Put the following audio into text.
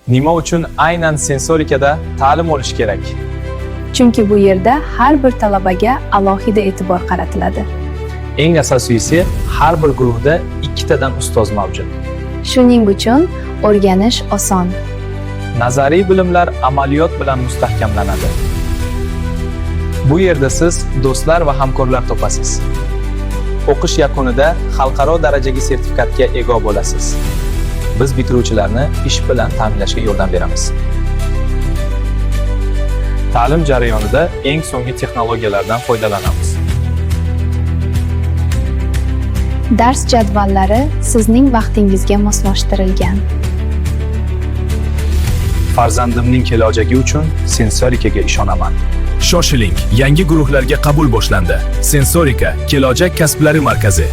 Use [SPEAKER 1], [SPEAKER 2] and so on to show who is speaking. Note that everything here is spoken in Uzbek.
[SPEAKER 1] Nima uchun aynan sensorikada ta'lim olish kerak?
[SPEAKER 2] Chunki bu yerda har bir talabaga alohida e'tibor qaratiladi.
[SPEAKER 1] Eng asosiysi, har bir guruhda 2 tadan ustoz mavjud.
[SPEAKER 2] Shuning uchun o'rganish oson.
[SPEAKER 1] Nazariy bilimlar amaliyot bilan mustahkamlanadi. Bu yerda siz do'stlar va hamkorlar topasiz. O'qish yakunida xalqaro darajadagi sertifikatga ega bo'lasiz. Biz bitiruvchilarni ish bilan ta'minlashga yordam beramiz. Ta'lim jarayonida eng so'nggi texnologiyalardan foydalanamiz.
[SPEAKER 2] Dars jadvallari sizning vaqtingizga moslashtirilgan.
[SPEAKER 1] Farzandimning kelajagi uchun sensorikaga ishonaman.
[SPEAKER 3] Shoshiling, yangi guruhlarga qabul boshlandi. Sensorika, kelajak kasblari markazi.